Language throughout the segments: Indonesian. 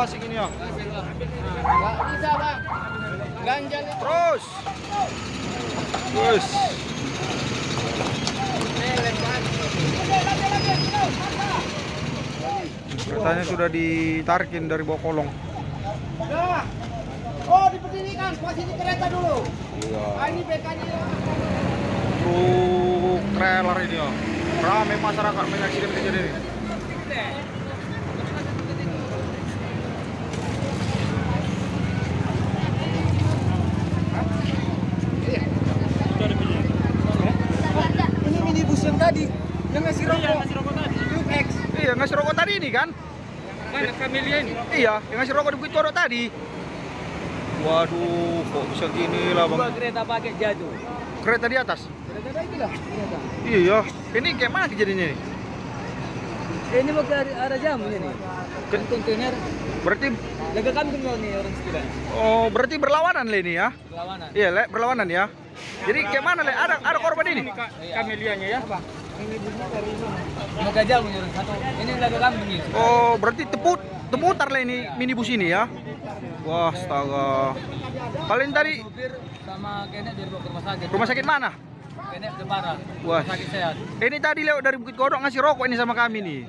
gasing ini ya. Nggak bisa bang, ganjal Terus. Terus. Katanya sudah ditarikin dari bawah kolong. Nah. Oh diperdirikan posisi kereta dulu. Iya. Ah, ini BK-nya. Truk trailer ini ya. Ramai masyarakat menyaksikan kejadian ini. Ini minibus yang tadi yang ngasih rokok. Iya, ngasih rokok tadi. X. Iya, ngasih rokok tadi ini kan? Mana Camellia ini? Iya, yang ngasih rokok di Bukit Kodok tadi. Waduh, kok bisa gini lah bang? Dua kereta pakai jatuh. Kereta di atas? Kereta itu lah. Kereta. Iya, ini kayak mana kejadiannya nih? Ini mau ke arah jamu nih. Kan kontainer. Berarti, Lega kami kenal nih orang sekitar. oh berarti berlawanan le ini ya? Perlawanan. Iya le, berlawanan ya. Jadi kayak mana le? Ada korban ini? Camellianya ya. Mau ke jamu nih orang satu. Ini lega kami nih. Oh berarti temutar le ini minibus ini ya? Wah astaga. Paling tadi Supir sama Kenek dibawa ke rumah sakit. rumah sakit mana? Kenek udah parah. Wah. Sakit sehat. Ini tadi lewat dari Bukit Kodok ngasih rokok ini sama kami nih.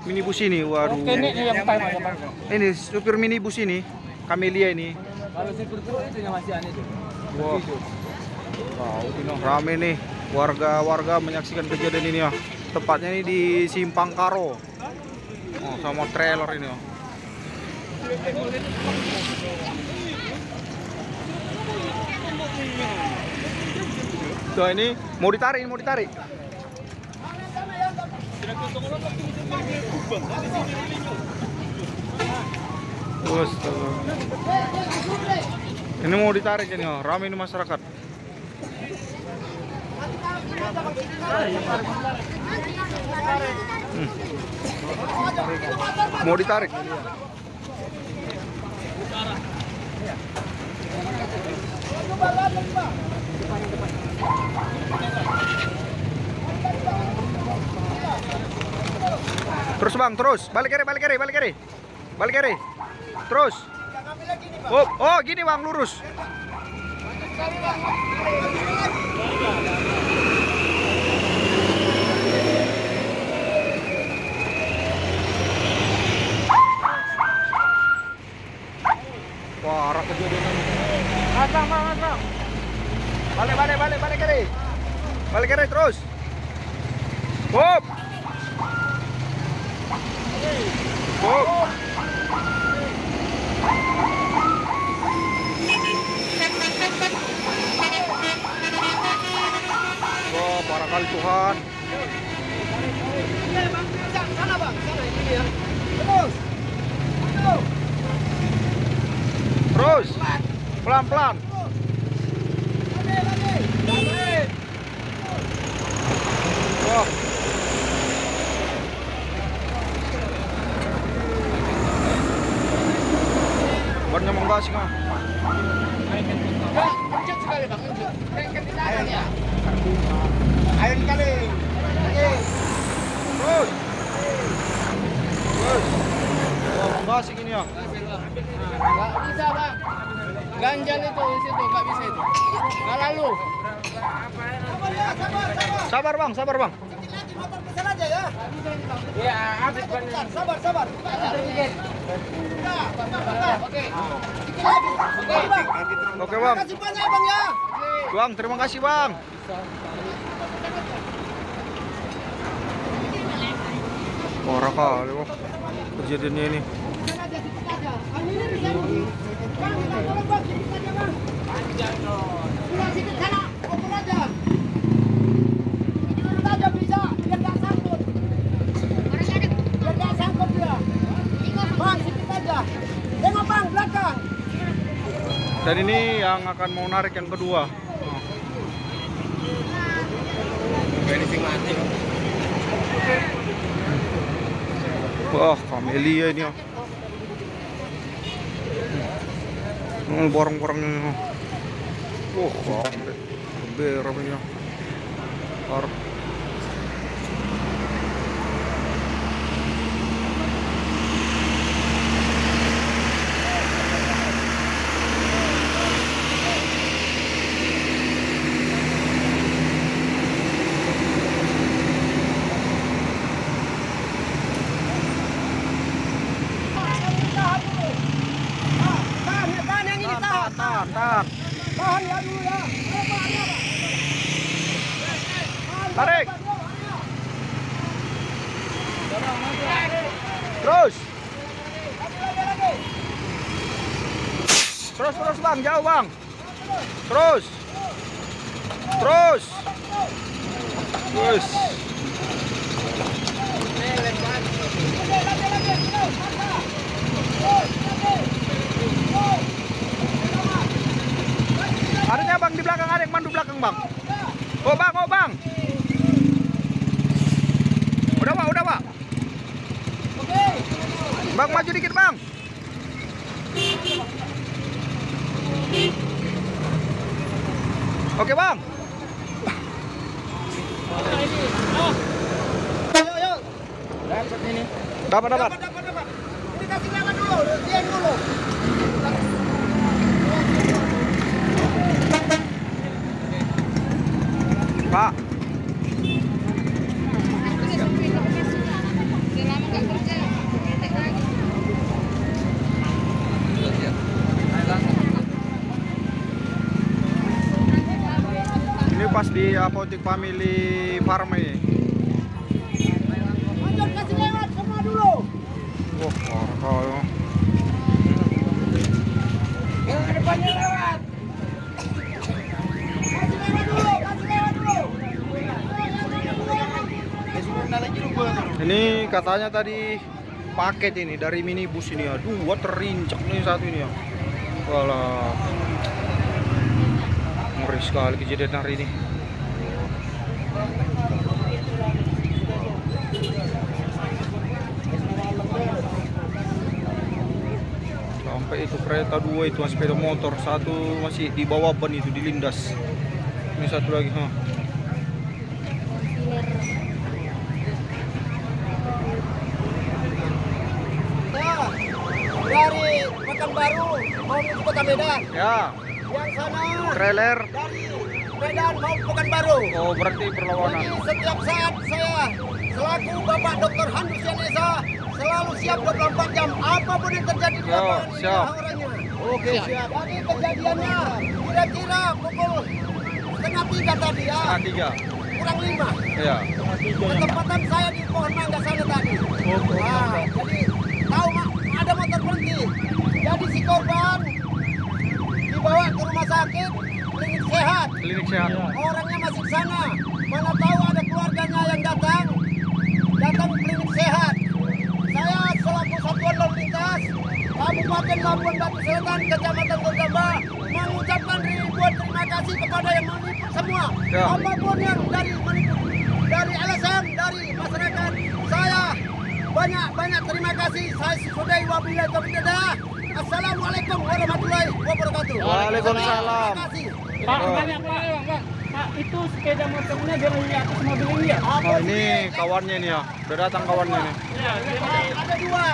Minibus ini, waduh. yang pertama ya Bang. Ini supir minibus ini, Camellia ini. Kalau supir itu yang masih aneh tuh. Wah. Wow, ini rame nih. Warga-warga menyaksikan kejadian ini ya. Tepatnya ini di Simpang Karo. Oh, sama trailer ini ya. Tuh ini mau ditarik, mau ditarik. Astaga. Ini mau ditarik ini ya, ramai ini masyarakat. Mau ditarik. Terus bang, terus balik kiri, balik kiri, balik kiri, balik kiri, terus. Oh, gini bang, lurus. Wah, arah kejadian ini. Mas bang, mas bang. Balik, balik, balik, balik kiri, balik kiri terus. Hop. Hop. Wah, parah kali Tuhan. Sana bang, sana ini ya. Terus. Terus. Pelan-pelan. Wah. Bannya menggasing ah. Kencet sekali bang, kencet. Kencet ya. Ayo kali. Terus. Terus. Wah, menggasing ini ya. Nggak bisa bang, ganjal itu di situ nggak bisa itu. Nggak lalu. Sabar bang, sabar bang. Motor pesan aja ya. Ya, habis ban. Sabar, sabar. Oke. Oke bang. Kasih banyak bang ya. Bang, terima kasih bang. Parah kali bang kejadiannya ini. Dan ini yang akan mau narik yang kedua. Wah, Camellia ini ya. Borong-borongnya. Sampai berapa ya. Terus. Terus bang, jauh bang. Terus. Adanya bang di belakang, ada yang mandu belakang bang. Oh bang. Udah pak. Bang maju dikit bang. Oke bang. Ayo. Dapat ini. Dapat. Ini kasih lewat dulu, diam dulu. Pak. Ini pas di apotek Family Farm ini. Lanjut kasih lewat semua dulu. Kalau Yang ke depannya lewat. Kasih lewat dulu. ini katanya tadi paket ini dari minibus ini ya. Dua terincak nih satu ini ya. Walah. Ngeri sekali kejadian hari ini. Sampai itu kereta dua itu sepeda motor, satu masih di bawah ban itu dilindas. Ini satu lagi, Dari Pekanbaru mau ke Kota Medan. Ya, Yang sana trailer. dari Medan mau ke Pekanbaru. Oh, berarti perlawanan. Jadi setiap saat saya selaku Bapak Dr. Handus Yanesa selalu siap 24 jam apapun yang terjadi di lapangan siap. orangnya. Oke, siap. Tadi kejadiannya kira-kira pukul 2:30 tadi ya. 3. Kurang 5. Ya. Ketempatan saya di pohon mangga sana tadi. Nah, jadi tahu ada motor berhenti. Jadi si korban dibawa ke rumah sakit klinik sehat. Klinik sehat. Orangnya masih di sana. Mana tahu ada keluarganya yang datang klinik sehat. Saya selaku Satuan Lalu Lintas Kabupaten Labuan Batu Selatan, Kecamatan Tondamba, mengucapkan ribuan terima kasih kepada yang meliput semua. Ya. Apapun yang dari meliput, dari LSM, dari masyarakat, saya banyak terima kasih. Saya sudahi wabillahi taufiq hidayah. Assalamualaikum warahmatullahi wabarakatuh. Waalaikumsalam. Terima kasih. Pak, banyak Pak. Pak, itu sepeda motornya dari atas mobil ini ya? Oh, ini kawannya nih ya. Udah datang kawannya nih. Ada dua.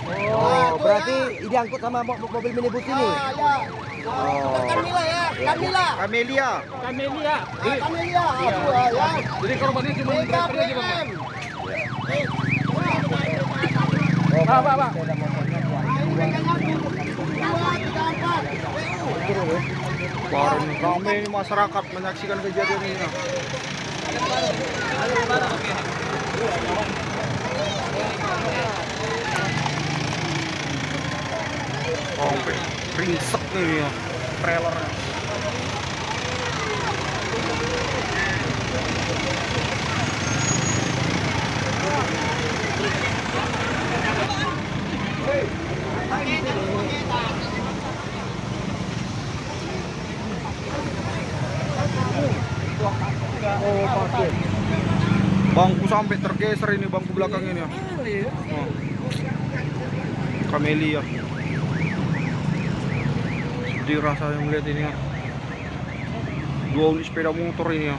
Oh, berarti diangkut sama mobil minibus ini. Ya. Kamila ya, Kamila. Kamelia. Kamelia. Kamelia. Ya. Jadi korbannya cuma drivernya aja Bang. Pak. Baru nih rame ini masyarakat menyaksikan kejadian ini. Nah. Sampai ringsek nih ya trailernya. Bangku sampai tergeser ini, bangku belakang ini ya. Oh. Kamelia. Sedih rasanya melihat ini ya. Dua unit sepeda motor ini ya.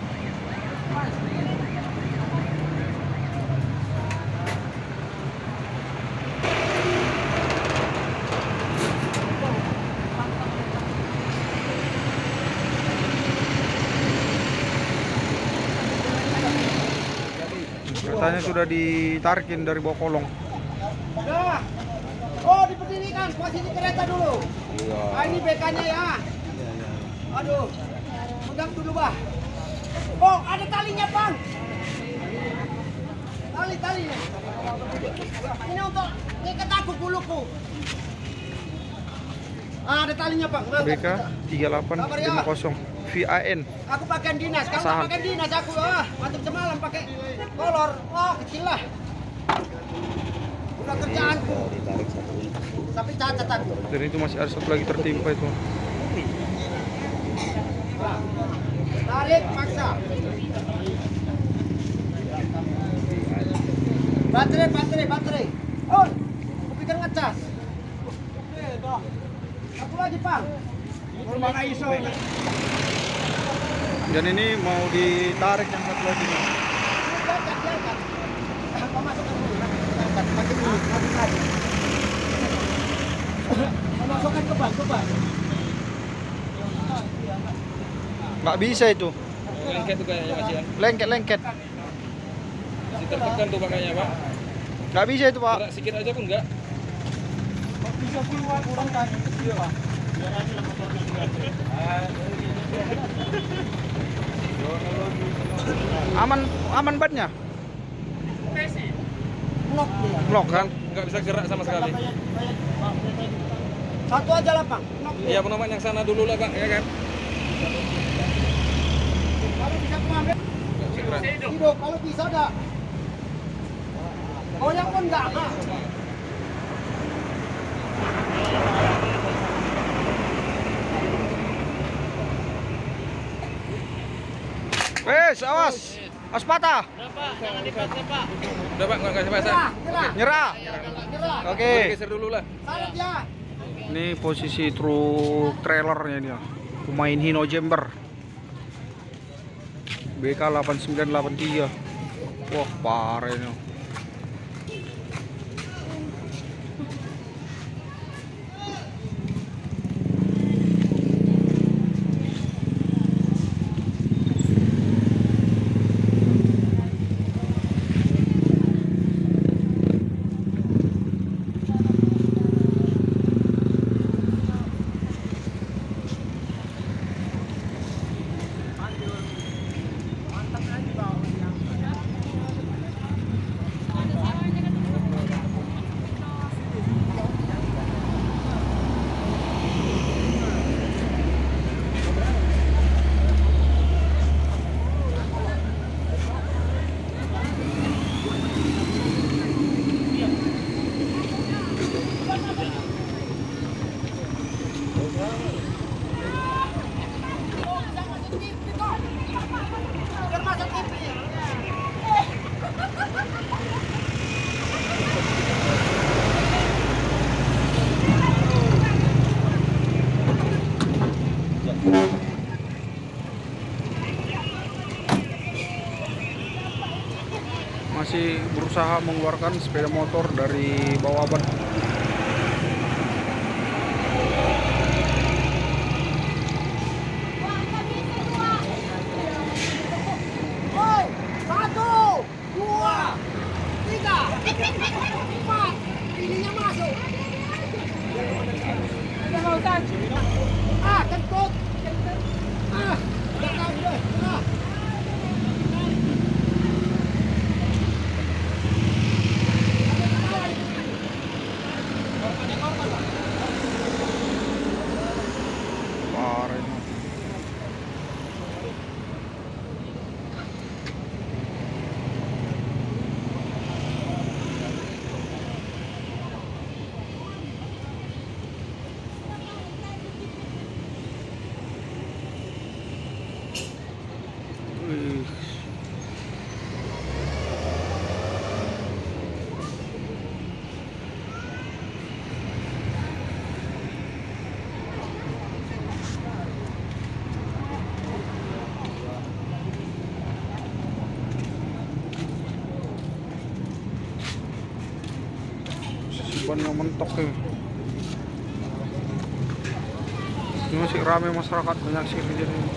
Katanya sudah ditarikin dari bawah kolong. Nah. Oh, diberdirikan posisi kereta dulu. Iya. Nah, ini BK-nya ya. Aduh. Pegang dulu, Bah. Oh, ada talinya, Bang. Talinya. Ini untuk ikat aku buluku. Ah, ada talinya Bang. Ngangkat BK kita. 3850 VAN. Aku pakai dinas. Kalau Saham. nggak pakai dinas aku mantap semalam pakai kolor. Wah, kecil lah. Udah kerjaanku. Tapi cacat aku. Dan itu masih ada satu lagi tertimpa itu. Tarik paksa. Baterai. Oh, aku pikir ngecas. Satu lagi, Pak. Dan ini mau ditarik yang satu lagi nih. Diangkat. Kau masukkan dulu. Angkat, pakai dulu. Masuk lagi. Kau masukkan ke ban. Nggak bisa itu. Lengket tuh kayaknya Mas ya. Lengket. Masih tertekan tuh makanya Pak. Nggak bisa itu, Pak. Gerak sedikit aja pun enggak. Bisa keluar kurang kaki kecil, Pak. Aman bannya. Knock dia. Lock kan? Enggak bisa gerak sama sekali. Satu aja lah, Bang. Knock dia. Iya, penumpang yang sana dulu lah, Pak, ya kan? Kalau bisa keluar. Gerak. Hidup, kalau bisa dah. Goyang pun enggak. Wes, awas. Awas patah. Udah Pak, enggak kasih pasang. Nyerah. Nyerah. Oke. Geser dulu lah. Salat ya. Ini posisi truk trailernya dia. Pemain Hino Jember. BK 8983. Wah, parah ini. Biar masuk TV. Masih berusaha mengeluarkan sepeda motor dari bawah ban. Woi, 1, 2, 3, 4. Ininya masuk. Kentut. Udah deh. Parah ini. Wih. Bannya mentok nih. Ini masih ramai masyarakat banyak sih kejadian ini.